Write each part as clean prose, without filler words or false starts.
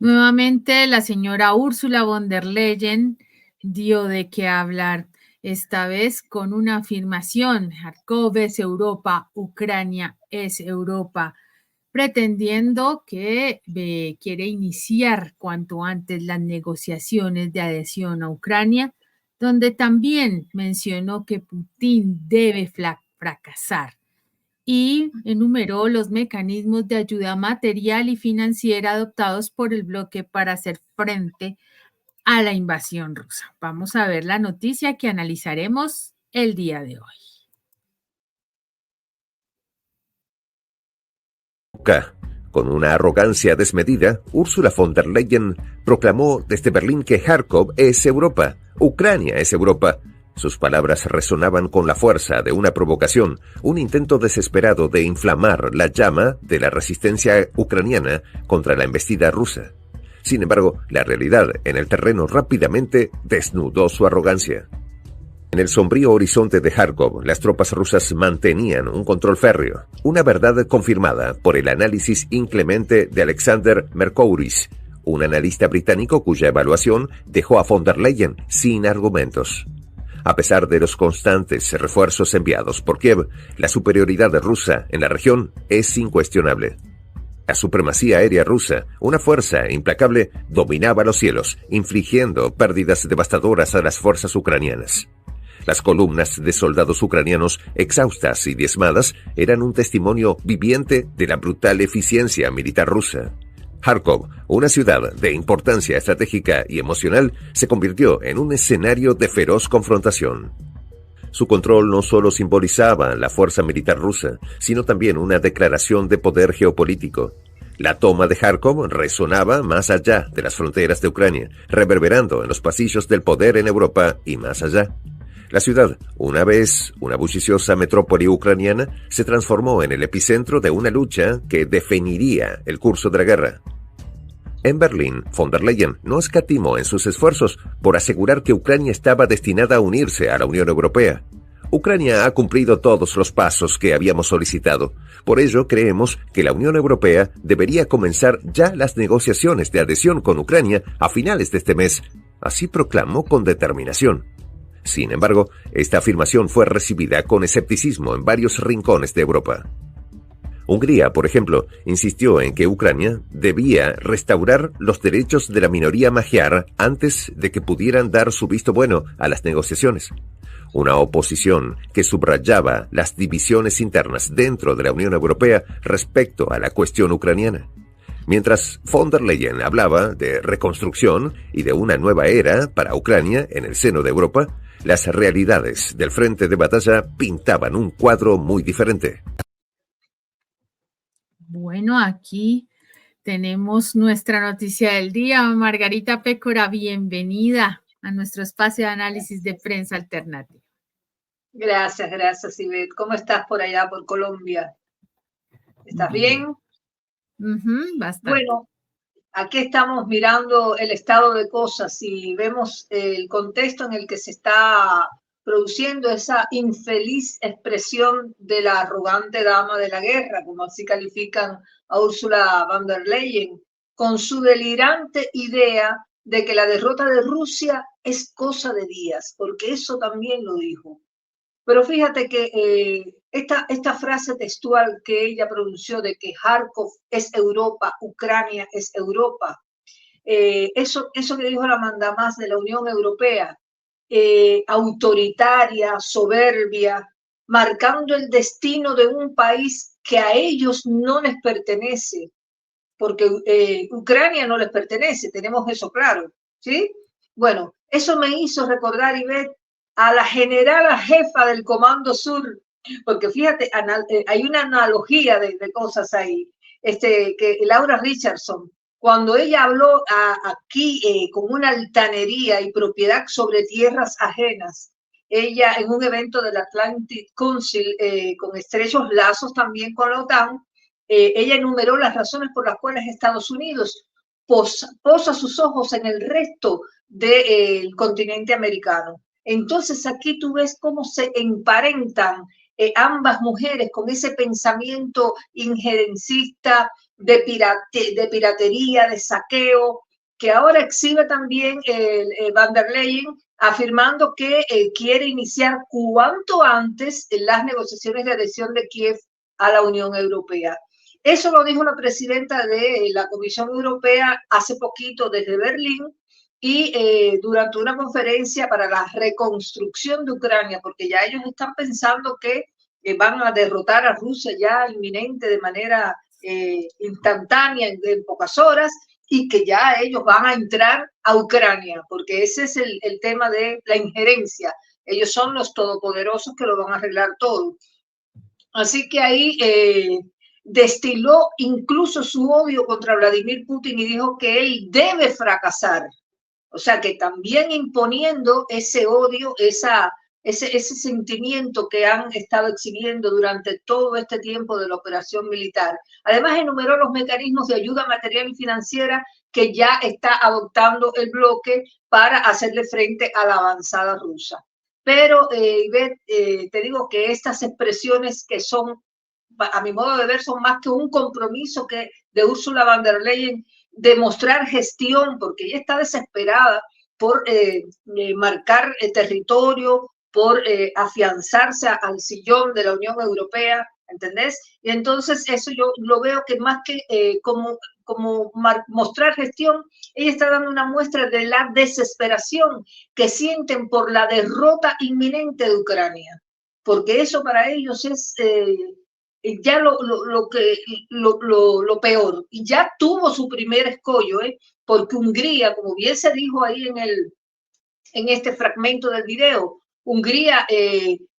Nuevamente, la señora Ursula von der Leyen dio de qué hablar, esta vez con una afirmación: Kharkov es Europa, Ucrania es Europa, pretendiendo que quiere iniciar cuanto antes las negociaciones de adhesión a Ucrania, donde también mencionó que Putin debe fracasar y enumeró los mecanismos de ayuda material y financiera adoptados por el bloque para hacer frente a la invasión rusa. Vamos a ver la noticia que analizaremos el día de hoy. Con una arrogancia desmedida, Ursula von der Leyen proclamó desde Berlín que Kharkov es Europa, Ucrania es Europa. Sus palabras resonaban con la fuerza de una provocación, un intento desesperado de inflamar la llama de la resistencia ucraniana contra la embestida rusa. Sin embargo, la realidad en el terreno rápidamente desnudó su arrogancia. En el sombrío horizonte de Kharkov, las tropas rusas mantenían un control férreo, una verdad confirmada por el análisis inclemente de Alexander Mercouris, un analista británico cuya evaluación dejó a von der Leyen sin argumentos. A pesar de los constantes refuerzos enviados por Kiev, la superioridad rusa en la región es incuestionable. La supremacía aérea rusa, una fuerza implacable, dominaba los cielos, infligiendo pérdidas devastadoras a las fuerzas ucranianas. Las columnas de soldados ucranianos exhaustas y diezmadas eran un testimonio viviente de la brutal eficiencia militar rusa. Kharkov, una ciudad de importancia estratégica y emocional, se convirtió en un escenario de feroz confrontación. Su control no solo simbolizaba la fuerza militar rusa, sino también una declaración de poder geopolítico. La toma de Kharkov resonaba más allá de las fronteras de Ucrania, reverberando en los pasillos del poder en Europa y más allá. La ciudad, una vez una bulliciosa metrópoli ucraniana, se transformó en el epicentro de una lucha que definiría el curso de la guerra. En Berlín, von der Leyen no escatimó en sus esfuerzos por asegurar que Ucrania estaba destinada a unirse a la Unión Europea. Ucrania ha cumplido todos los pasos que habíamos solicitado. Por ello, creemos que la Unión Europea debería comenzar ya las negociaciones de adhesión con Ucrania a finales de este mes. Así proclamó con determinación. Sin embargo, esta afirmación fue recibida con escepticismo en varios rincones de Europa. Hungría, por ejemplo, insistió en que Ucrania debía restaurar los derechos de la minoría magiar antes de que pudieran dar su visto bueno a las negociaciones. Una oposición que subrayaba las divisiones internas dentro de la Unión Europea respecto a la cuestión ucraniana. Mientras von der Leyen hablaba de reconstrucción y de una nueva era para Ucrania en el seno de Europa, las realidades del frente de batalla pintaban un cuadro muy diferente. Bueno, aquí tenemos nuestra noticia del día. Margarita Pécora, bienvenida a nuestro espacio de análisis de prensa alternativa. Gracias, Ivette. ¿Cómo estás por allá, por Colombia? ¿Estás bien? Bastante. Bueno, aquí estamos mirando el estado de cosas y vemos el contexto en el que se está produciendo esa infeliz expresión de la arrogante dama de la guerra, como así califican a Ursula von der Leyen, con su delirante idea de que la derrota de Rusia es cosa de días, porque eso también lo dijo. Pero fíjate que esta frase textual que ella pronunció de que Kharkov es Europa, Ucrania es Europa, eso que dijo la mandamás de la Unión Europea, autoritaria, soberbia, marcando el destino de un país que a ellos no les pertenece, porque Ucrania no les pertenece, tenemos eso claro, ¿sí? Bueno, eso me hizo recordar, Ivette, a la generala jefa del Comando Sur, porque fíjate, hay una analogía de cosas ahí, que Laura Richardson, cuando ella habló aquí con una altanería y propiedad sobre tierras ajenas, ella en un evento del Atlantic Council, con estrechos lazos también con la OTAN, ella enumeró las razones por las cuales Estados Unidos posa sus ojos en el resto del continente americano. Entonces aquí tú ves cómo se emparentan ambas mujeres con ese pensamiento injerencista, de piratería, de saqueo, que ahora exhibe también Van der Leyen, afirmando que quiere iniciar cuanto antes las negociaciones de adhesión de Kiev a la Unión Europea. Eso lo dijo la presidenta de la Comisión Europea hace poquito desde Berlín y durante una conferencia para la reconstrucción de Ucrania, porque ya ellos están pensando que van a derrotar a Rusia ya inminente de manera instantánea en pocas horas y que ya ellos van a entrar a Ucrania, porque ese es el tema de la injerencia. Ellos son los todopoderosos que lo van a arreglar todo. Así que ahí destiló incluso su odio contra Vladimir Putin y dijo que él debe fracasar. O sea que también imponiendo ese odio, ese sentimiento que han estado exhibiendo durante todo este tiempo de la operación militar. Además, enumeró los mecanismos de ayuda material y financiera que ya está adoptando el bloque para hacerle frente a la avanzada rusa. Pero, Ivette, te digo que estas expresiones que son, a mi modo de ver, son más que un compromiso que de Ursula von der Leyen de mostrar gestión, porque ella está desesperada por marcar territorio, por afianzarse al sillón de la Unión Europea, ¿entendés? Y entonces eso yo lo veo que más que como mostrar gestión, ella está dando una muestra de la desesperación que sienten por la derrota inminente de Ucrania, porque eso para ellos es ya lo peor, y ya tuvo su primer escollo, porque Hungría, como bien se dijo ahí en este fragmento del video, Hungría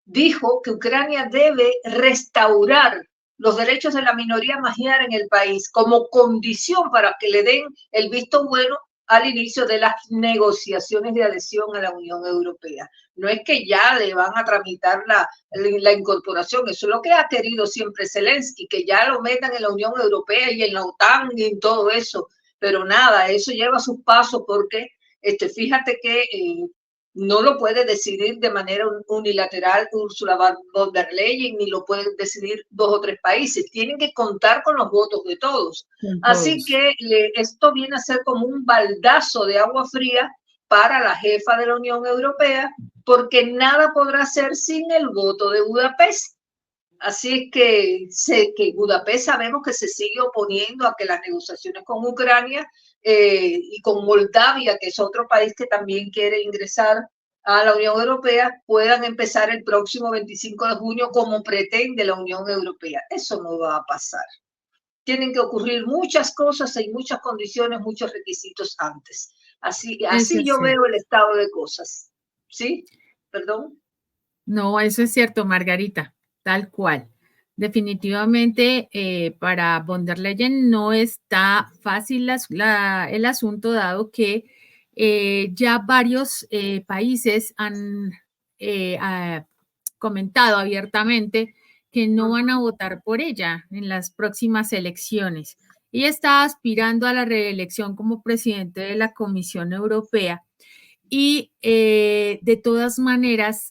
dijo que Ucrania debe restaurar los derechos de la minoría magiar en el país como condición para que le den el visto bueno al inicio de las negociaciones de adhesión a la Unión Europea. No es que ya le van a tramitar la incorporación, eso es lo que ha querido siempre Zelensky, que ya lo metan en la Unión Europea y en la OTAN y en todo eso, pero nada, eso lleva sus pasos porque fíjate que no lo puede decidir de manera unilateral Ursula von der Leyen, ni lo pueden decidir 2 o 3 países. Tienen que contar con los votos de todos. Así que esto viene a ser como un baldazo de agua fría para la jefa de la Unión Europea, porque nada podrá hacer sin el voto de Budapest. Así que Budapest sabemos que se sigue oponiendo a que las negociaciones con Ucrania y con Moldavia, que es otro país que también quiere ingresar a la Unión Europea, puedan empezar el próximo 25 de junio como pretende la Unión Europea. Eso no va a pasar. Tienen que ocurrir muchas cosas y muchas condiciones, muchos requisitos antes. Así yo veo el estado de cosas. ¿Sí? ¿Perdón? No, eso es cierto, Margarita, tal cual. Definitivamente para von der Leyen no está fácil el asunto, dado que ya varios países han comentado abiertamente que no van a votar por ella en las próximas elecciones. Ella está aspirando a la reelección como presidente de la Comisión Europea y de todas maneras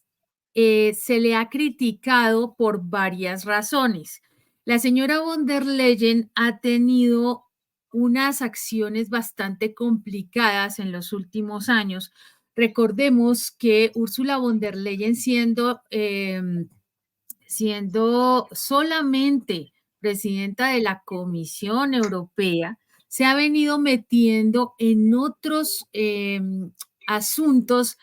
se le ha criticado por varias razones. La señora von der Leyen ha tenido unas acciones bastante complicadas en los últimos años. Recordemos que Ursula von der Leyen siendo solamente presidenta de la Comisión Europea, se ha venido metiendo en otros asuntos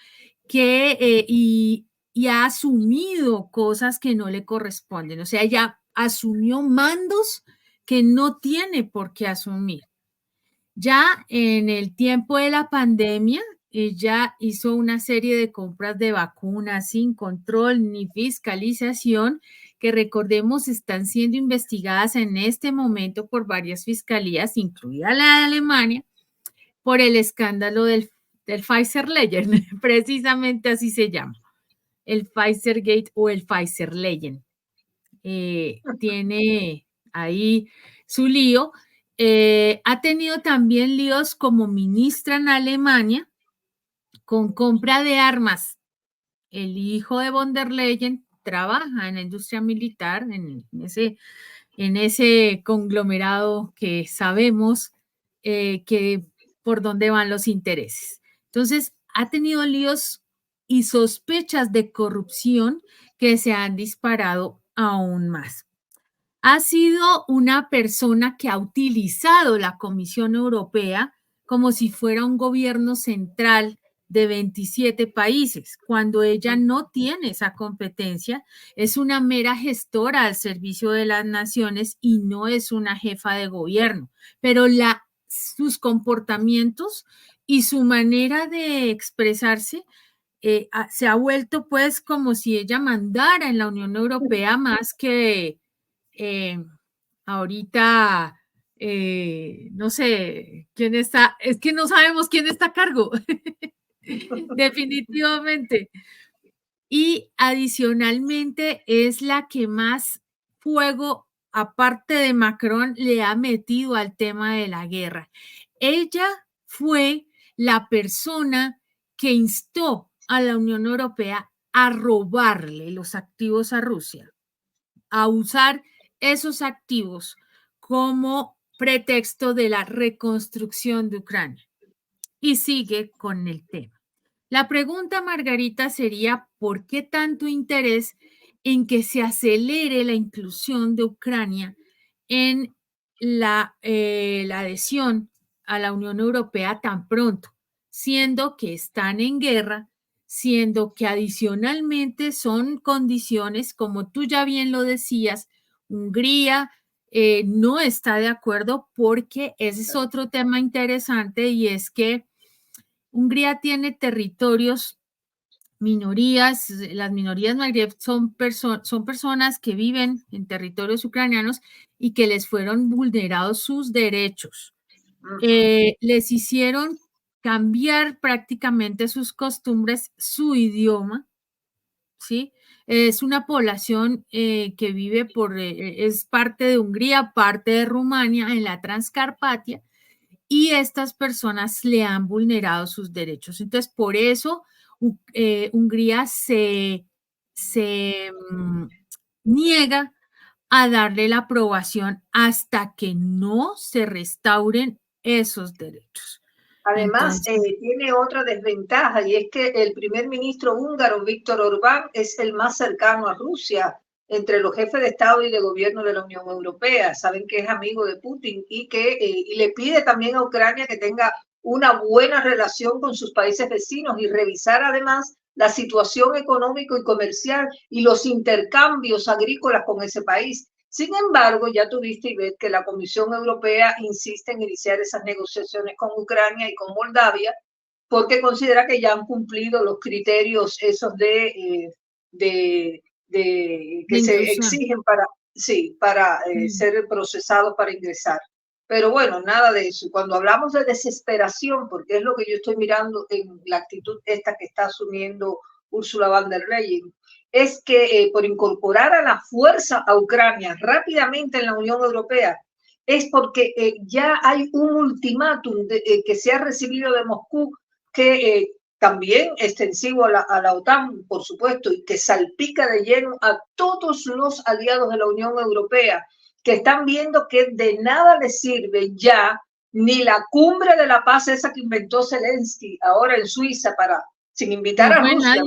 y ha asumido cosas que no le corresponden. O sea, ella asumió mandos que no tiene por qué asumir. Ya en el tiempo de la pandemia, ella hizo una serie de compras de vacunas sin control ni fiscalización, que recordemos están siendo investigadas en este momento por varias fiscalías, incluida la de Alemania, por el escándalo del Pfizer Legend, precisamente así se llama, el Pfizer Gate o el Pfizer Legend. Tiene ahí su lío. Ha tenido también líos como ministra en Alemania con compra de armas. El hijo de von der Leyen trabaja en la industria militar, en ese en ese conglomerado que sabemos que por dónde van los intereses. Entonces, ha tenido líos y sospechas de corrupción que se han disparado aún más. Ha sido una persona que ha utilizado la Comisión Europea como si fuera un gobierno central de 27 países, cuando ella no tiene esa competencia, es una mera gestora al servicio de las naciones y no es una jefa de gobierno, pero sus comportamientos y su manera de expresarse se ha vuelto pues como si ella mandara en la Unión Europea más que ahorita, no sé quién está, es que no sabemos quién está a cargo, definitivamente. Y adicionalmente es la que más fuego, aparte de Macron, le ha metido al tema de la guerra. Ella fue la persona que instó a la Unión Europea a robarle los activos a Rusia, a usar esos activos como pretexto de la reconstrucción de Ucrania. Y sigue con el tema. La pregunta, Margarita, sería ¿por qué tanto interés en que se acelere la inclusión de Ucrania en la adhesión a la Unión Europea tan pronto, siendo que están en guerra, siendo que adicionalmente son condiciones, como tú ya bien lo decías, Hungría no está de acuerdo porque ese es otro tema interesante y es que Hungría tiene territorios, minorías, las minorías Magreb son personas que viven en territorios ucranianos y que les fueron vulnerados sus derechos. Les hicieron cambiar prácticamente sus costumbres, su idioma, ¿sí? Es una población que vive es parte de Hungría, parte de Rumania, en la Transcarpatia, y estas personas le han vulnerado sus derechos. Entonces, por eso Hungría se niega a darle la aprobación hasta que no se restauren esos derechos. Además, tiene otra desventaja y es que el primer ministro húngaro, Viktor Orbán, es el más cercano a Rusia entre los jefes de Estado y de gobierno de la Unión Europea. Saben que es amigo de Putin y que y le pide también a Ucrania que tenga una buena relación con sus países vecinos y revisar además la situación económica y comercial y los intercambios agrícolas con ese país. Sin embargo, ya tuviste y ves que la Comisión Europea insiste en iniciar esas negociaciones con Ucrania y con Moldavia porque considera que ya han cumplido los criterios esos que se exigen para ser procesados para ingresar. Pero bueno, nada de eso. Cuando hablamos de desesperación, porque es lo que yo estoy mirando en la actitud esta que está asumiendo Ursula von der Leyen, es que por incorporar a la fuerza a Ucrania rápidamente en la Unión Europea, es porque ya hay un ultimátum que se ha recibido de Moscú que también extensivo a la OTAN, por supuesto, y que salpica de lleno a todos los aliados de la Unión Europea, que están viendo que de nada les sirve ya ni la cumbre de la paz esa que inventó Zelensky ahora en Suiza sin invitar a Rusia,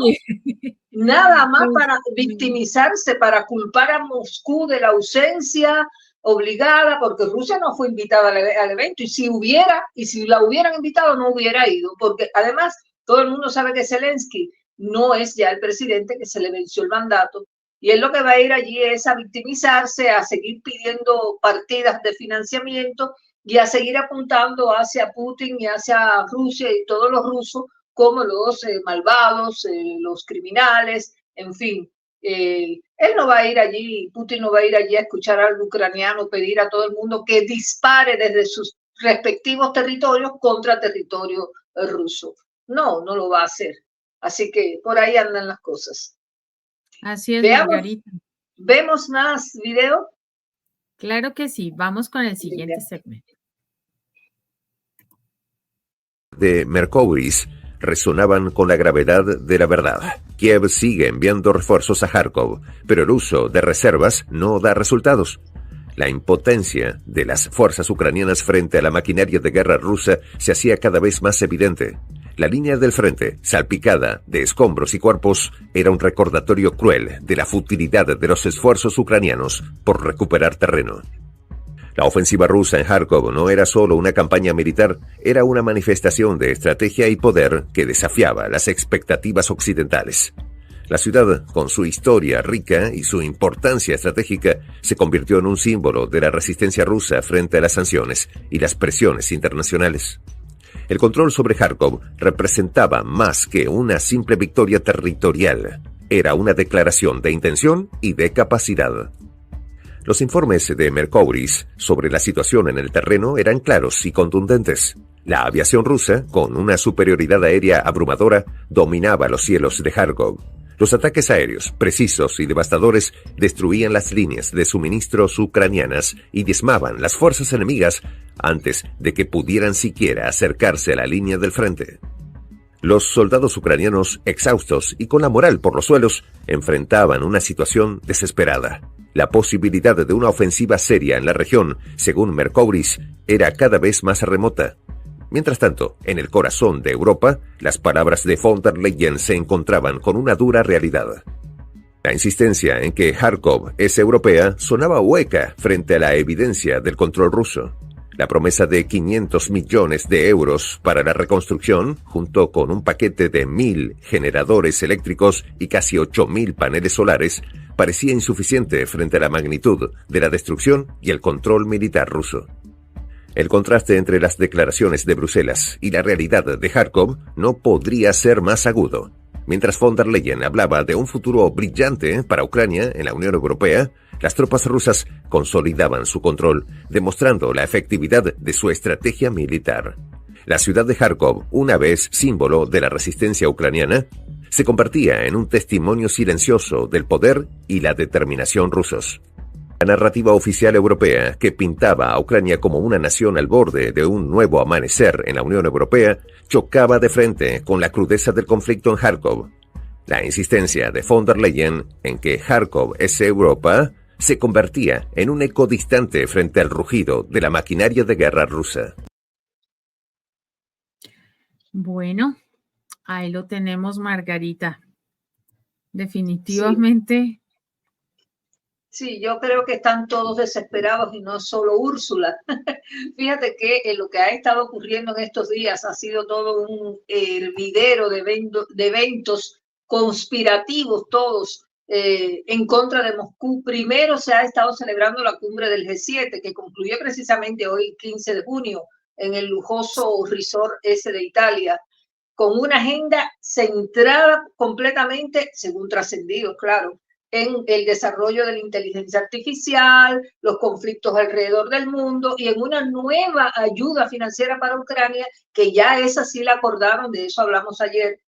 nada más para victimizarse, para culpar a Moscú de la ausencia obligada, porque Rusia no fue invitada al evento, y si la hubieran invitado no hubiera ido, porque además todo el mundo sabe que Zelensky no es ya el presidente, que se le venció el mandato, y él lo que va a ir allí es a victimizarse, a seguir pidiendo partidas de financiamiento y a seguir apuntando hacia Putin y hacia Rusia y todos los rusos como los malvados, los criminales, en fin. Él no va a ir allí, Putin no va a ir allí a escuchar al ucraniano pedir a todo el mundo que dispare desde sus respectivos territorios contra territorio ruso. No lo va a hacer. Así que por ahí andan las cosas. Así es, Margarita. ¿Vemos más video? Claro que sí. Vamos con el siguiente segmento. De Mercouris resonaban con la gravedad de la verdad. Kiev sigue enviando refuerzos a Kharkov, pero el uso de reservas no da resultados. La impotencia de las fuerzas ucranianas frente a la maquinaria de guerra rusa se hacía cada vez más evidente. La línea del frente, salpicada de escombros y cuerpos, era un recordatorio cruel de la futilidad de los esfuerzos ucranianos por recuperar terreno. La ofensiva rusa en Kharkov no era solo una campaña militar, era una manifestación de estrategia y poder que desafiaba las expectativas occidentales. La ciudad, con su historia rica y su importancia estratégica, se convirtió en un símbolo de la resistencia rusa frente a las sanciones y las presiones internacionales. El control sobre Kharkov representaba más que una simple victoria territorial. Era una declaración de intención y de capacidad. Los informes de Mercouris sobre la situación en el terreno eran claros y contundentes. La aviación rusa, con una superioridad aérea abrumadora, dominaba los cielos de Kharkov. Los ataques aéreos, precisos y devastadores, destruían las líneas de suministros ucranianas y diezmaban las fuerzas enemigas antes de que pudieran siquiera acercarse a la línea del frente. Los soldados ucranianos, exhaustos y con la moral por los suelos, enfrentaban una situación desesperada. La posibilidad de una ofensiva seria en la región, según Mercouris, era cada vez más remota. Mientras tanto, en el corazón de Europa, las palabras de von der Leyen se encontraban con una dura realidad. La insistencia en que Kharkov es europea sonaba hueca frente a la evidencia del control ruso. La promesa de 500 millones de euros para la reconstrucción, junto con un paquete de 1.000 generadores eléctricos y casi 8.000 paneles solares, parecía insuficiente frente a la magnitud de la destrucción y el control militar ruso. El contraste entre las declaraciones de Bruselas y la realidad de Kharkov no podría ser más agudo. Mientras von der Leyen hablaba de un futuro brillante para Ucrania en la Unión Europea, las tropas rusas consolidaban su control, demostrando la efectividad de su estrategia militar. La ciudad de Kharkov, una vez símbolo de la resistencia ucraniana, se convertía en un testimonio silencioso del poder y la determinación rusos. La narrativa oficial europea, que pintaba a Ucrania como una nación al borde de un nuevo amanecer en la Unión Europea, chocaba de frente con la crudeza del conflicto en Kharkov. La insistencia de von der Leyen en que Kharkov es Europa se convertía en un eco distante frente al rugido de la maquinaria de guerra rusa. Bueno, ahí lo tenemos, Margarita. Definitivamente. Sí, yo creo que están todos desesperados y no solo Úrsula. Fíjate que lo que ha estado ocurriendo en estos días ha sido todo un hervidero de eventos conspirativos todos en contra de Moscú. Primero se ha estado celebrando la cumbre del G7, que concluyó precisamente hoy, 15 de junio, en el lujoso resort ese de Italia, con una agenda centrada completamente, según trascendidos, claro, en el desarrollo de la inteligencia artificial, los conflictos alrededor del mundo y en una nueva ayuda financiera para Ucrania, que ya esa sí la acordaron, de eso hablamos ayer,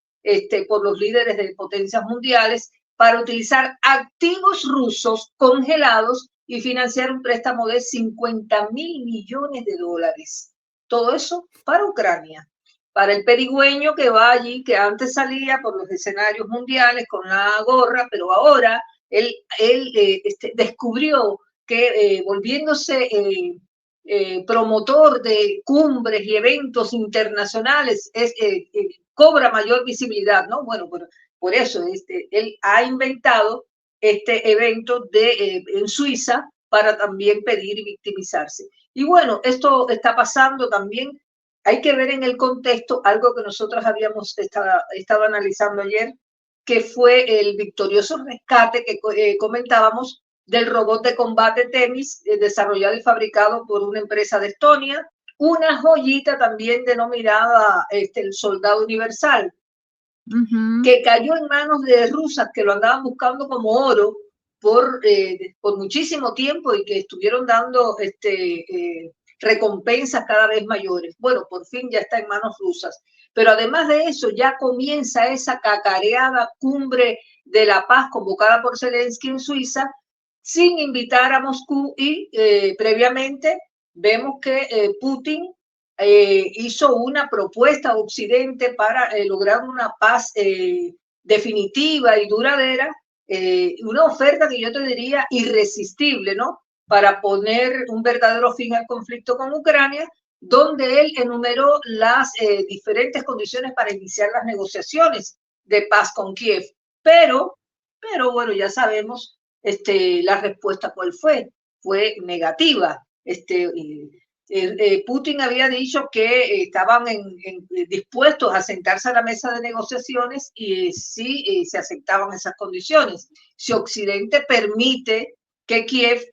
por los líderes de potencias mundiales, para utilizar activos rusos congelados y financiar un préstamo de 50.000 millones de dólares. Todo eso para Ucrania. Para el perigüeño que va allí, que antes salía por los escenarios mundiales con la gorra, pero ahora él descubrió que volviéndose promotor de cumbres y eventos internacionales cobra mayor visibilidad, ¿no? Bueno, por eso él ha inventado este evento en Suiza para también pedir y victimizarse. Y bueno, esto está pasando también. Hay que ver en el contexto algo que nosotros habíamos estado analizando ayer, que fue el victorioso rescate que comentábamos del robot de combate Temis, desarrollado y fabricado por una empresa de Estonia, una joyita también denominada el Soldado Universal, que cayó en manos de rusas que lo andaban buscando como oro por muchísimo tiempo y que estuvieron dando recompensas cada vez mayores. Bueno, por fin ya está en manos rusas. Pero además de eso, ya comienza esa cacareada cumbre de la paz convocada por Zelensky en Suiza, sin invitar a Moscú y previamente vemos que Putin hizo una propuesta a Occidente para lograr una paz definitiva y duradera, una oferta que yo te diría irresistible, ¿no? para poner un verdadero fin al conflicto con Ucrania, donde él enumeró las diferentes condiciones para iniciar las negociaciones de paz con Kiev. Pero bueno, ya sabemos la respuesta cuál fue negativa. Putin había dicho que estaban dispuestos a sentarse a la mesa de negociaciones y si se aceptaban esas condiciones. Si Occidente permite que Kiev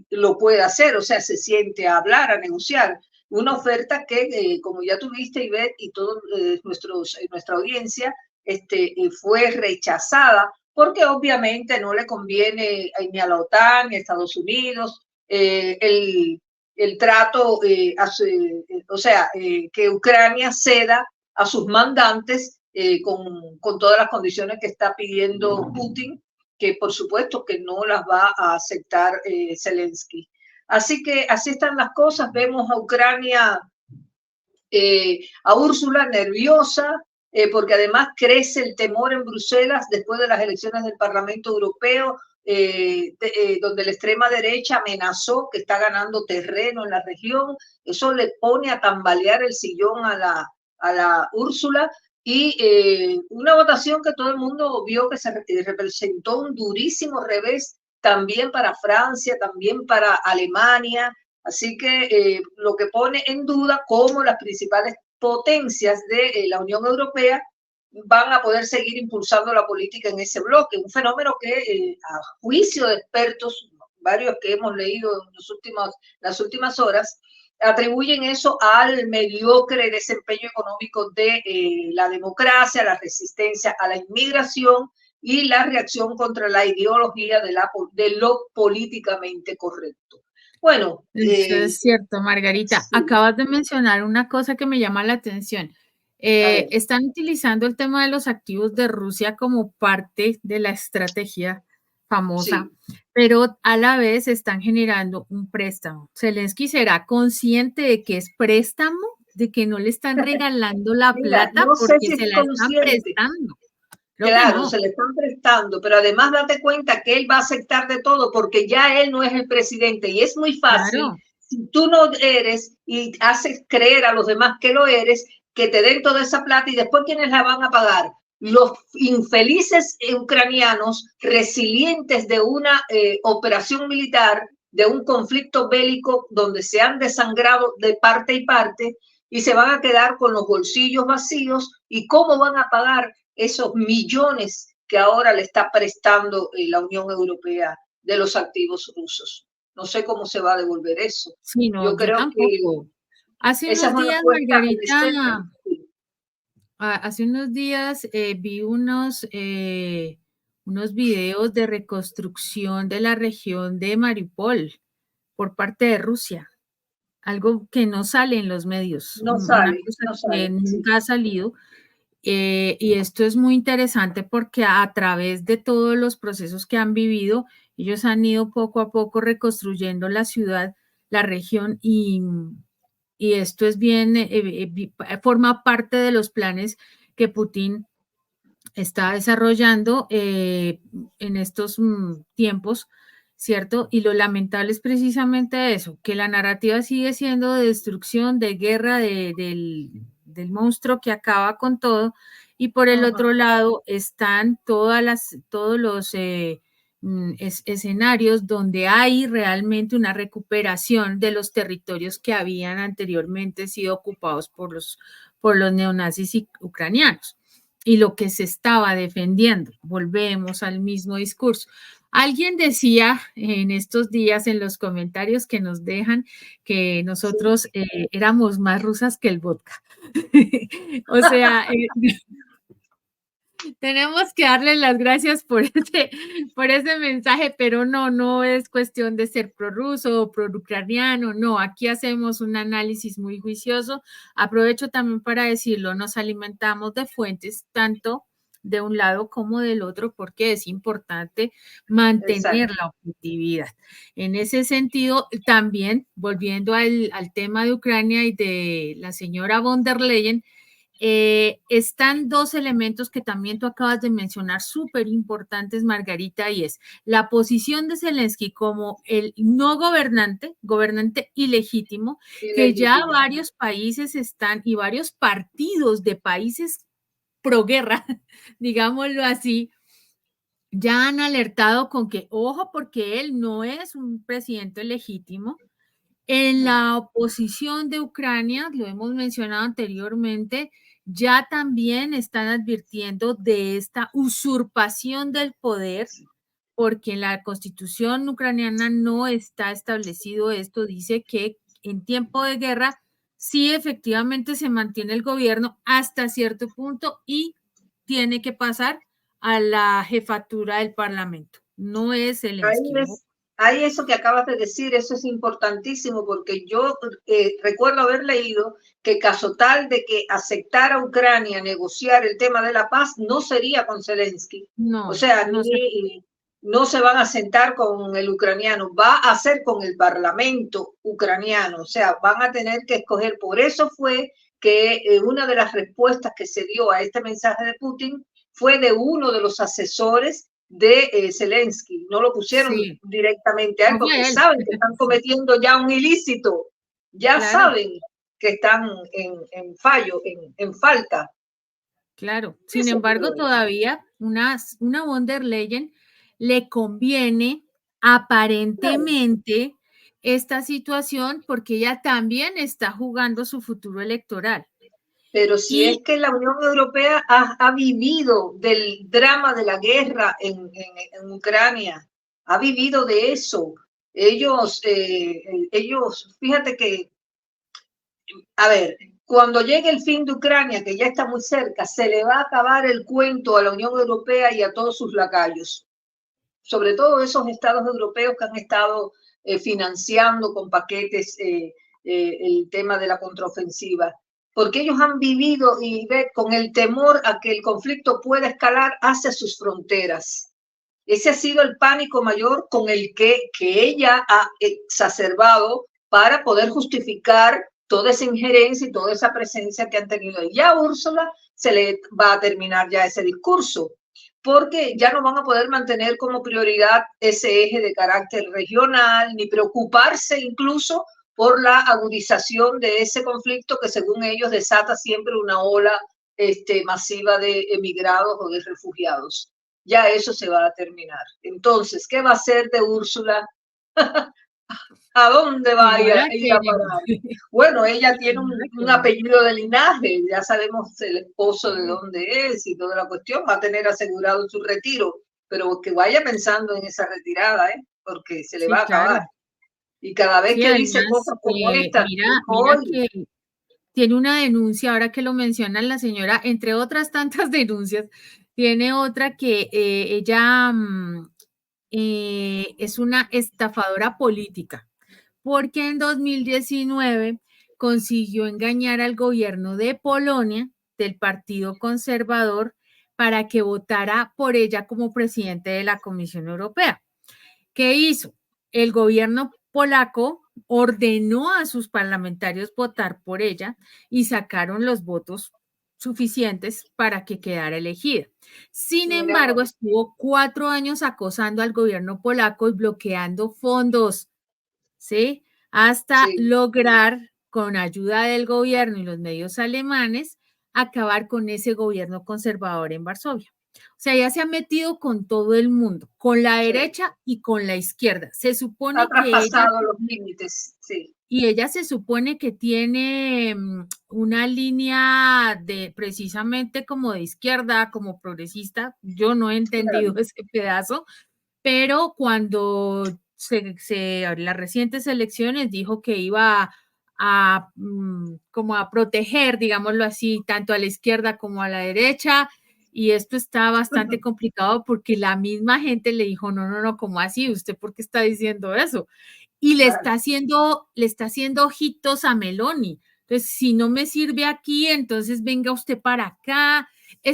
lo pueda hacer, o sea, se siente a hablar, a negociar. Una oferta que, como ya tuviste, Ivette, y toda nuestra audiencia, fue rechazada porque obviamente no le conviene ni a la OTAN ni a Estados Unidos el trato, o sea, que Ucrania ceda a sus mandantes con todas las condiciones que está pidiendo Putin, que por supuesto que no las va a aceptar Zelensky. Así que así están las cosas. Vemos a Ucrania, a Úrsula nerviosa, porque además crece el temor en Bruselas después de las elecciones del Parlamento Europeo, donde la extrema derecha amenazó que está ganando terreno en la región. Eso le pone a tambalear el sillón a la Úrsula. Y una votación que todo el mundo vio que se representó un durísimo revés también para Francia, también para Alemania. Así que lo que pone en duda cómo las principales potencias de la Unión Europea van a poder seguir impulsando la política en ese bloque. Un fenómeno que, a juicio de expertos, varios que hemos leído en las últimas horas, atribuyen eso al mediocre desempeño económico de la democracia, la resistencia a la inmigración y la reacción contra la ideología de lo políticamente correcto. Bueno, eso es cierto, Margarita. Sí. Acabas de mencionar una cosa que me llama la atención. Están utilizando el tema de los activos de Rusia como parte de la estrategia famosa, sí, pero a la vez están generando un préstamo. ¿Zelensky será consciente de que es préstamo? ¿De que no le están regalando la plata? No, porque se la están prestando. Claro, no, se le están prestando, pero además date cuenta que él va a aceptar de todo porque ya él no es el presidente y es muy fácil, claro, si tú no eres y haces creer a los demás que lo eres, que te den toda esa plata y después ¿quiénes la van a pagar? Los infelices ucranianos resilientes de una operación militar, de un conflicto bélico donde se han desangrado de parte y parte y se van a quedar con los bolsillos vacíos. ¿Y cómo van a pagar esos millones que ahora le está prestando la Unión Europea de los activos rusos? No sé cómo se va a devolver eso. Sí, no, yo creo tampoco. Hace unos días, Margarita, hace unos días vi unos videos de reconstrucción de la región de Mariupol por parte de Rusia. Algo que no sale en los medios. No sale, que nunca ha salido. Y esto es muy interesante porque a través de todos los procesos que han vivido, ellos han ido poco a poco reconstruyendo la ciudad, la región, y esto es bien, forma parte de los planes que Putin está desarrollando en estos tiempos, ¿cierto? Y lo lamentable es precisamente eso, que la narrativa sigue siendo de destrucción, de guerra, del monstruo que acaba con todo, y por el otro lado están todos los escenarios donde hay realmente una recuperación de los territorios que habían anteriormente sido ocupados por los neonazis ucranianos y lo que se estaba defendiendo. Volvemos al mismo discurso. Alguien decía en estos días en los comentarios que nos dejan que nosotros éramos más rusas que el vodka. O sea, tenemos que darle las gracias por ese mensaje, pero no es cuestión de ser prorruso o prorucraniano, no, aquí hacemos un análisis muy juicioso. Aprovecho también para decirlo, nos alimentamos de fuentes tanto de un lado como del otro, porque es importante mantener la objetividad. En ese sentido, también volviendo al tema de Ucrania y de la señora von der Leyen, están dos elementos que también tú acabas de mencionar, súper importantes, Margarita, y es la posición de Zelensky como el no gobernante ilegítimo, que ya varios países están y varios partidos de países proguerra, digámoslo así, ya han alertado con que, ojo, porque él no es un presidente legítimo. En la oposición de Ucrania, lo hemos mencionado anteriormente, ya también están advirtiendo de esta usurpación del poder, porque en la constitución ucraniana no está establecido esto, dice que en tiempo de guerra sí efectivamente se mantiene el gobierno hasta cierto punto y tiene que pasar a la jefatura del parlamento. No es el esquivo. Hay eso que acabas de decir, eso es importantísimo porque yo recuerdo haber leído que caso tal de que aceptara Ucrania negociar el tema de la paz, no sería con Zelensky. No, o sea, no, no se van a sentar con el ucraniano, va a ser con el parlamento ucraniano, o sea, van a tener que escoger. Por eso fue que una de las respuestas que se dio a este mensaje de Putin fue de uno de los asesores de Zelensky, no lo pusieron directamente a él porque saben que están cometiendo ya un ilícito, ya saben que están en fallo, en falta. Claro, sin embargo, todavía una von der Leyen le conviene aparentemente esta situación porque ella también está jugando su futuro electoral. Pero si es que la Unión Europea ha vivido del drama de la guerra en Ucrania, ha vivido de eso. Ellos, fíjate que, a ver, cuando llegue el fin de Ucrania, que ya está muy cerca, se le va a acabar el cuento a la Unión Europea y a todos sus lacayos. Sobre todo esos estados europeos que han estado financiando con paquetes el tema de la contraofensiva. Porque ellos han vivido y con el temor a que el conflicto pueda escalar hacia sus fronteras. Ese ha sido el pánico mayor con el que ella ha exacerbado para poder justificar toda esa injerencia y toda esa presencia que han tenido. Y ya a Úrsula se le va a terminar ya ese discurso, porque ya no van a poder mantener como prioridad ese eje de carácter regional, ni preocuparse incluso por la agudización de ese conflicto que según ellos desata siempre una ola masiva de emigrados o de refugiados. Ya eso se va a terminar. Entonces, ¿qué va a hacer de Úrsula? ¿A dónde va a ir a parar? Bueno, ella tiene un apellido de linaje, ya sabemos el esposo de dónde es y toda la cuestión, va a tener asegurado su retiro, pero que vaya pensando en esa retirada, porque se le va a acabar. Y cada vez que dice cosas como esta, mira que tiene una denuncia, ahora que lo mencionan la señora, entre otras tantas denuncias, tiene otra que ella es una estafadora política, porque en 2019 consiguió engañar al gobierno de Polonia, del Partido Conservador, para que votara por ella como presidente de la Comisión Europea. ¿Qué hizo? El gobierno polaco ordenó a sus parlamentarios votar por ella y sacaron los votos suficientes para que quedara elegida. Sin embargo, estuvo 4 años acosando al gobierno polaco y bloqueando fondos, ¿sí? Hasta lograr, con ayuda del gobierno y los medios alemanes, acabar con ese gobierno conservador en Varsovia. O sea, ella se ha metido con todo el mundo, con la derecha y con la izquierda. Se supone ha traspasado los límites, sí. Y ella se supone que tiene una línea de precisamente como de izquierda, como progresista. Yo no he entendido ese pedazo, pero cuando las recientes elecciones dijo que iba como a proteger, digámoslo así, tanto a la izquierda como a la derecha. Y esto está bastante complicado porque la misma gente le dijo, no, ¿cómo así? ¿Usted por qué está diciendo eso? Y le está haciendo ojitos a Meloni. Entonces, si no me sirve aquí, entonces venga usted para acá.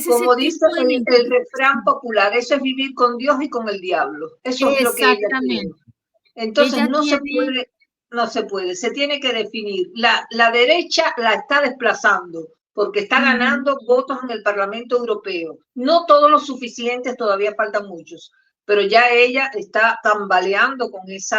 Como dice el refrán popular, eso es vivir con Dios y con el diablo. Eso es lo que ella tiene. Entonces, ella no se puede, se tiene que definir. La derecha la está desplazando porque está ganando votos en el Parlamento Europeo. No todos los suficientes, todavía faltan muchos, pero ya ella está tambaleando con ese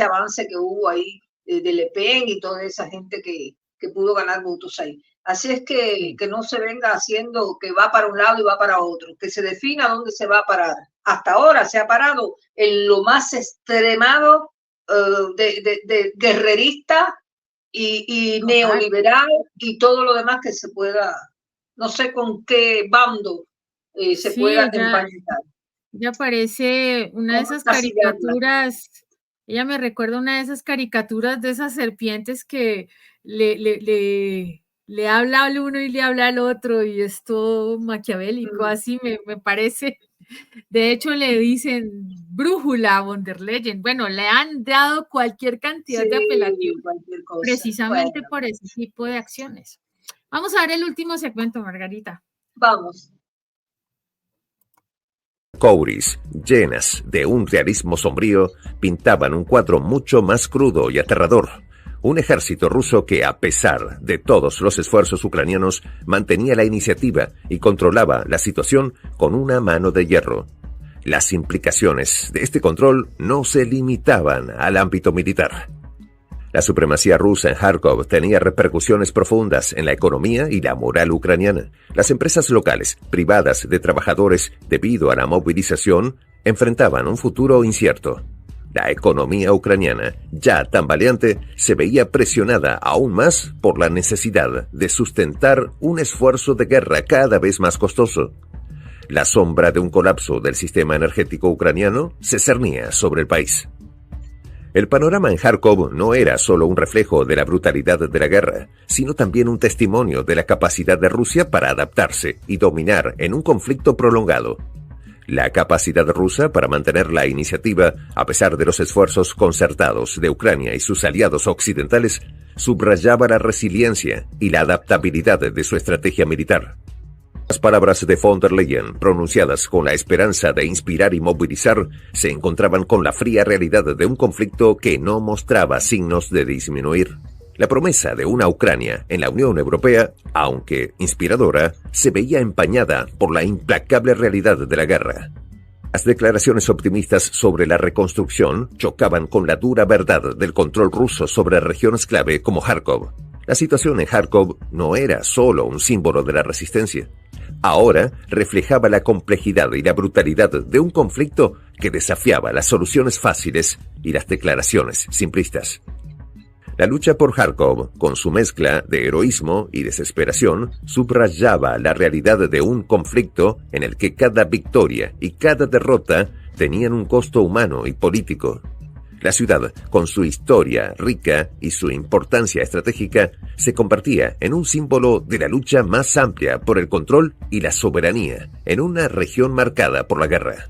avance que hubo ahí de Le Pen y toda esa gente que pudo ganar votos ahí. Así es que no se venga haciendo que va para un lado y va para otro, que se defina dónde se va a parar. Hasta ahora se ha parado en lo más extremado de guerrerista y neoliberal y todo lo demás que se pueda, no sé con qué bando se pueda emparentar. Ya parece una de esas caricaturas, ella me recuerda una de esas caricaturas de esas serpientes que le habla al uno y le habla al otro y es todo maquiavélico, así me parece. De hecho, le dicen brújula von der Leyen. Bueno, le han dado cualquier cantidad de apelativos precisamente por ese tipo de acciones. Vamos a ver el último segmento, Margarita. Vamos. Kouris, llenas de un realismo sombrío, pintaban un cuadro mucho más crudo y aterrador. Un ejército ruso que, a pesar de todos los esfuerzos ucranianos, mantenía la iniciativa y controlaba la situación con una mano de hierro. Las implicaciones de este control no se limitaban al ámbito militar. La supremacía rusa en Kharkov tenía repercusiones profundas en la economía y la moral ucraniana. Las empresas locales, privadas de trabajadores debido a la movilización, enfrentaban un futuro incierto. La economía ucraniana, ya tambaleante, se veía presionada aún más por la necesidad de sustentar un esfuerzo de guerra cada vez más costoso. La sombra de un colapso del sistema energético ucraniano se cernía sobre el país. El panorama en Kharkov no era solo un reflejo de la brutalidad de la guerra, sino también un testimonio de la capacidad de Rusia para adaptarse y dominar en un conflicto prolongado. La capacidad rusa para mantener la iniciativa, a pesar de los esfuerzos concertados de Ucrania y sus aliados occidentales, subrayaba la resiliencia y la adaptabilidad de su estrategia militar. Las palabras de von der Leyen, pronunciadas con la esperanza de inspirar y movilizar, se encontraban con la fría realidad de un conflicto que no mostraba signos de disminuir. La promesa de una Ucrania en la Unión Europea, aunque inspiradora, se veía empañada por la implacable realidad de la guerra. Las declaraciones optimistas sobre la reconstrucción chocaban con la dura verdad del control ruso sobre regiones clave como Kharkov. La situación en Kharkov no era solo un símbolo de la resistencia. Ahora reflejaba la complejidad y la brutalidad de un conflicto que desafiaba las soluciones fáciles y las declaraciones simplistas. La lucha por Kharkov, con su mezcla de heroísmo y desesperación, subrayaba la realidad de un conflicto en el que cada victoria y cada derrota tenían un costo humano y político. La ciudad, con su historia rica y su importancia estratégica, se convertía en un símbolo de la lucha más amplia por el control y la soberanía en una región marcada por la guerra.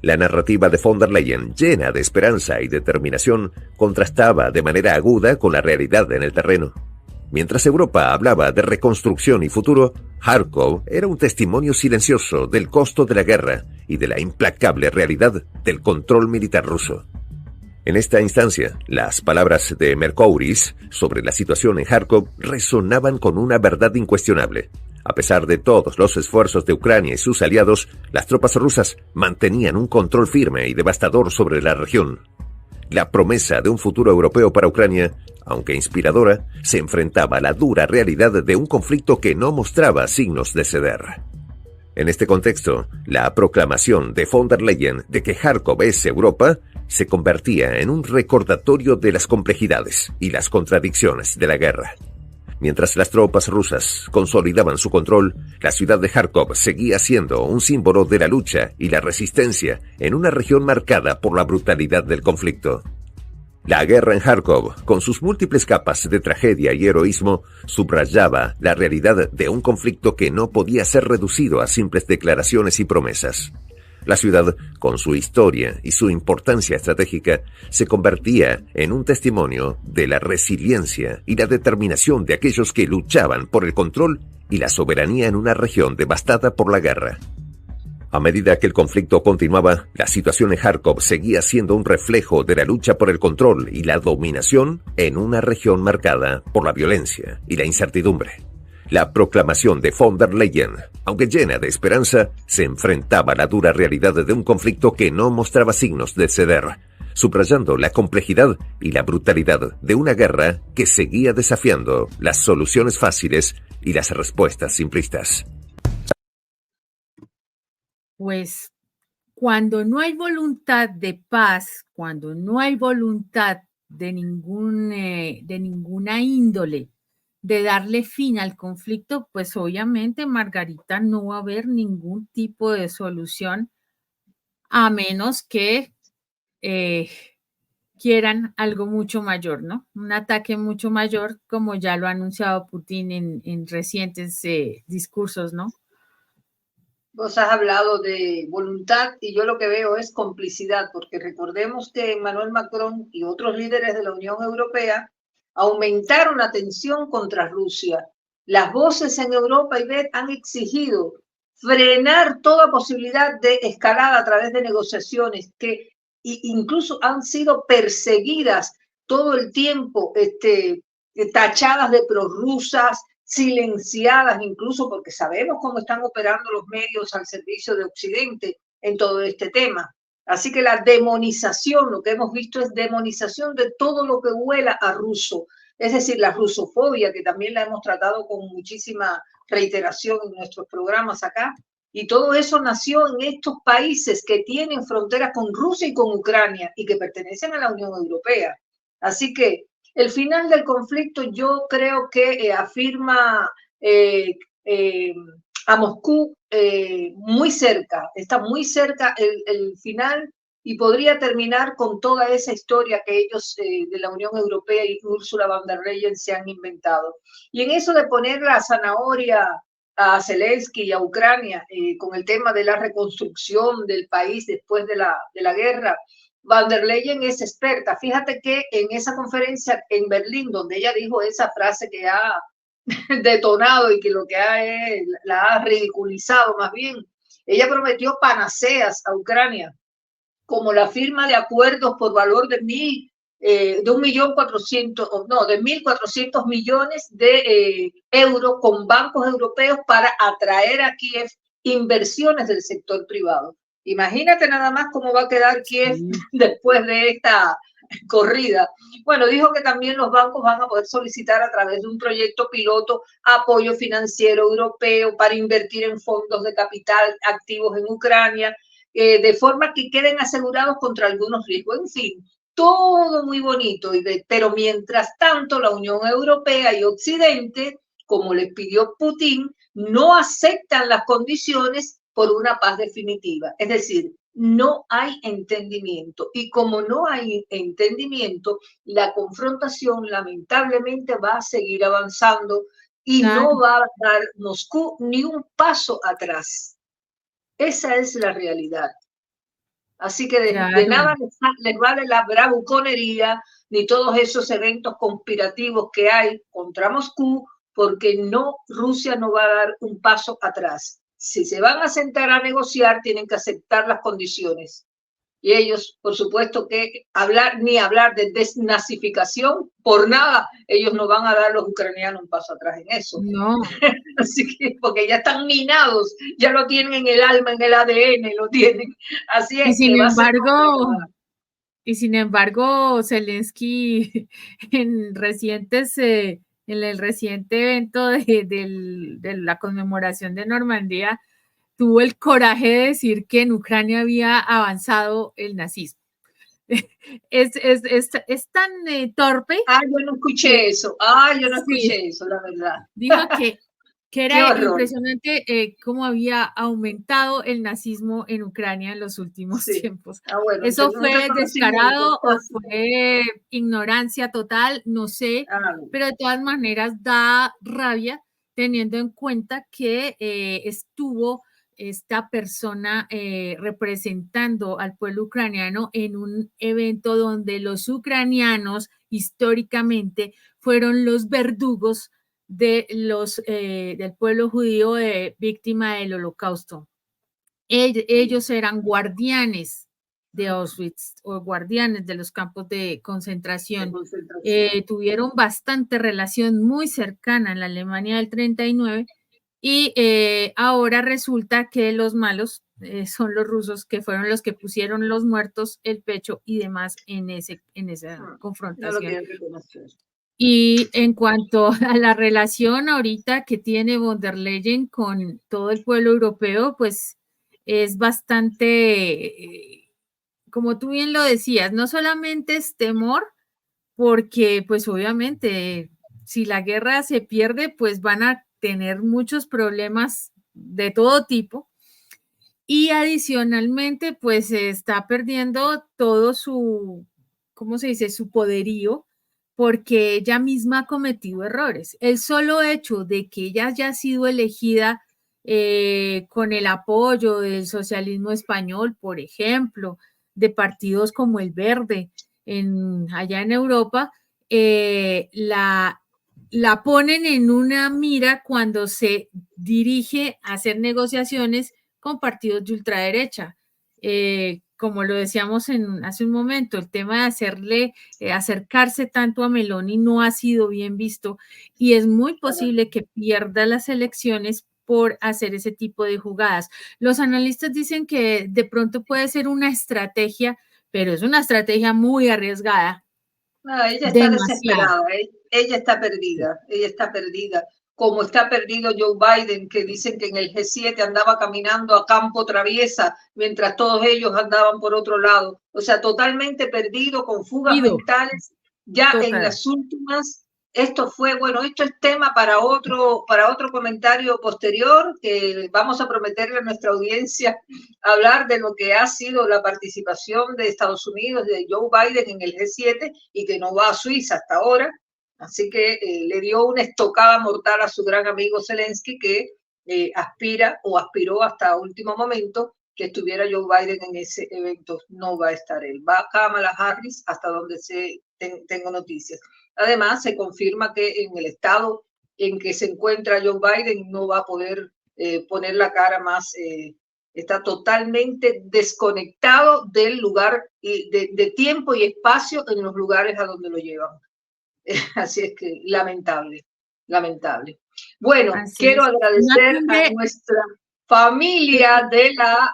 La narrativa de von der Leyen, llena de esperanza y determinación, contrastaba de manera aguda con la realidad en el terreno. Mientras Europa hablaba de reconstrucción y futuro, Kharkov era un testimonio silencioso del costo de la guerra y de la implacable realidad del control militar ruso. En esta instancia, las palabras de Mercouris sobre la situación en Kharkov resonaban con una verdad incuestionable. A pesar de todos los esfuerzos de Ucrania y sus aliados, las tropas rusas mantenían un control firme y devastador sobre la región. La promesa de un futuro europeo para Ucrania, aunque inspiradora, se enfrentaba a la dura realidad de un conflicto que no mostraba signos de ceder. En este contexto, la proclamación de von der Leyen de que Kharkov es Europa se convertía en un recordatorio de las complejidades y las contradicciones de la guerra. Mientras las tropas rusas consolidaban su control, la ciudad de Kharkov seguía siendo un símbolo de la lucha y la resistencia en una región marcada por la brutalidad del conflicto. La guerra en Kharkov, con sus múltiples capas de tragedia y heroísmo, subrayaba la realidad de un conflicto que no podía ser reducido a simples declaraciones y promesas. La ciudad, con su historia y su importancia estratégica, se convertía en un testimonio de la resiliencia y la determinación de aquellos que luchaban por el control y la soberanía en una región devastada por la guerra. A medida que el conflicto continuaba, la situación en Kharkov seguía siendo un reflejo de la lucha por el control y la dominación en una región marcada por la violencia y la incertidumbre. La proclamación de von der Leyen, aunque llena de esperanza, se enfrentaba a la dura realidad de un conflicto que no mostraba signos de ceder, subrayando la complejidad y la brutalidad de una guerra que seguía desafiando las soluciones fáciles y las respuestas simplistas. Pues cuando no hay voluntad de paz, cuando no hay voluntad de ninguna índole de darle fin al conflicto, pues obviamente, Margarita, no va a haber ningún tipo de solución a menos que quieran algo mucho mayor, ¿no? Un ataque mucho mayor, como ya lo ha anunciado Putin en recientes discursos, ¿no? Vos has hablado de voluntad y yo lo que veo es complicidad, porque recordemos que Emmanuel Macron y otros líderes de la Unión Europea aumentaron la tensión contra Rusia. Las voces en Europa y BED han exigido frenar toda posibilidad de escalada a través de negociaciones que incluso han sido perseguidas todo el tiempo, tachadas de prorrusas, silenciadas incluso porque sabemos cómo están operando los medios al servicio de Occidente en todo este tema. Así que la demonización, lo que hemos visto es demonización de todo lo que huela a ruso, es decir, la rusofobia, que también la hemos tratado con muchísima reiteración en nuestros programas acá, y todo eso nació en estos países que tienen fronteras con Rusia y con Ucrania y que pertenecen a la Unión Europea. Así que el final del conflicto yo creo que afirma a Moscú muy cerca, está muy cerca el final y podría terminar con toda esa historia que ellos de la Unión Europea y Ursula von der Leyen se han inventado. Y en eso de poner la zanahoria a Zelensky y a Ucrania con el tema de la reconstrucción del país después de la guerra, Van der Leyen es experta. Fíjate que en esa conferencia en Berlín, donde ella dijo esa frase que ha detonado y que lo que la ha ridiculizado más bien, ella prometió panaceas a Ucrania, como la firma de acuerdos por valor de 1.400.000 millones de euros con bancos europeos para atraer a Kiev inversiones del sector privado. Imagínate nada más cómo va a quedar Kiev después de esta corrida. Bueno, dijo que también los bancos van a poder solicitar a través de un proyecto piloto apoyo financiero europeo para invertir en fondos de capital activos en Ucrania, de forma que queden asegurados contra algunos riesgos. En fin, todo muy bonito, pero mientras tanto la Unión Europea y Occidente, como les pidió Putin, no aceptan las condiciones por una paz definitiva. Es decir, no hay entendimiento. Y como no hay entendimiento, la confrontación lamentablemente va a seguir avanzando y no va a dar Moscú ni un paso atrás. Esa es la realidad. Así que de nada les vale la bravuconería ni todos esos eventos conspirativos que hay contra Moscú, porque Rusia no va a dar un paso atrás. Si se van a sentar a negociar, tienen que aceptar las condiciones. Y ellos, por supuesto que ni hablar de desnazificación, por nada, ellos no van a dar a los ucranianos un paso atrás en eso. No. Así que, porque ya están minados, ya lo tienen en el alma, en el ADN, lo tienen. Así es. Y sin embargo, Zelensky en el reciente evento de la conmemoración de Normandía, tuvo el coraje de decir que en Ucrania había avanzado el nazismo. Es tan torpe. Yo no escuché eso. Yo no escuché eso, la verdad. Dijo que era impresionante cómo había aumentado el nazismo en Ucrania en los últimos tiempos. Bueno, ¿eso fue descarado o fue ignorancia total? No sé, pero de todas maneras da rabia teniendo en cuenta que estuvo esta persona representando al pueblo ucraniano en un evento donde los ucranianos históricamente fueron los verdugos de del pueblo judío víctima del Holocausto. Ellos eran guardianes de Auschwitz o guardianes de los campos de concentración. Tuvieron bastante relación muy cercana en la Alemania del 39 y ahora resulta que los malos son los rusos, que fueron los que pusieron los muertos, el pecho y demás en esa confrontación. Y en cuanto a la relación ahorita que tiene von der Leyen con todo el pueblo europeo, pues es bastante, como tú bien lo decías, no solamente es temor, porque pues obviamente si la guerra se pierde, pues van a tener muchos problemas de todo tipo. Y adicionalmente, pues se está perdiendo todo su, ¿cómo se dice?, su poderío, porque ella misma ha cometido errores. El solo hecho de que ella haya sido elegida con el apoyo del socialismo español, por ejemplo, de partidos como el Verde allá en Europa, la ponen en una mira cuando se dirige a hacer negociaciones con partidos de ultraderecha. Como lo decíamos hace un momento, el tema de acercarse tanto a Meloni no ha sido bien visto y es muy posible que pierda las elecciones por hacer ese tipo de jugadas. Los analistas dicen que de pronto puede ser una estrategia, pero es una estrategia muy arriesgada. No, ella está desesperada, ella está perdida, como está perdido Joe Biden, que dicen que en el G7 andaba caminando a campo traviesa, mientras todos ellos andaban por otro lado. O sea, totalmente perdido, con fugas mentales, ya total. En las últimas. Esto es tema para otro comentario posterior, que vamos a prometerle a nuestra audiencia hablar de lo que ha sido la participación de Estados Unidos, de Joe Biden en el G7 y que no va a Suiza hasta ahora. Así que le dio una estocada mortal a su gran amigo Zelensky, que aspiró hasta último momento que estuviera Joe Biden en ese evento. No va a estar él. Va Kamala Harris, hasta donde tengo noticias. Además, se confirma que en el estado en que se encuentra Joe Biden no va a poder poner la cara más, está totalmente desconectado del lugar, de tiempo y espacio en los lugares a donde lo llevan. Así es que lamentable. Bueno, quiero agradecer a nuestra familia de la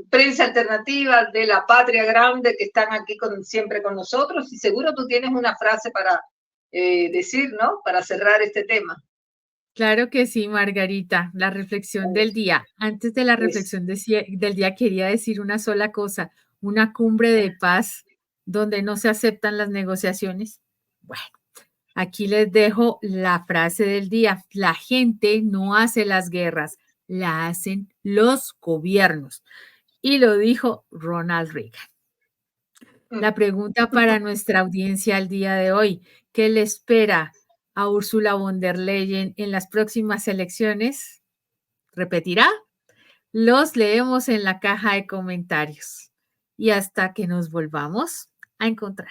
prensa alternativa, de la Patria Grande, que están aquí siempre con nosotros, y seguro tú tienes una frase para decir, ¿no? Para cerrar este tema. Claro que sí, Margarita, la reflexión del día. Antes de la reflexión del día quería decir una sola cosa, una cumbre de paz donde no se aceptan las negociaciones. Bueno, aquí les dejo la frase del día. La gente no hace las guerras, la hacen los gobiernos. Y lo dijo Ronald Reagan. La pregunta para nuestra audiencia al día de hoy, ¿qué le espera a Ursula von der Leyen en las próximas elecciones? ¿Repetirá? Los leemos en la caja de comentarios. Y hasta que nos volvamos a encontrar.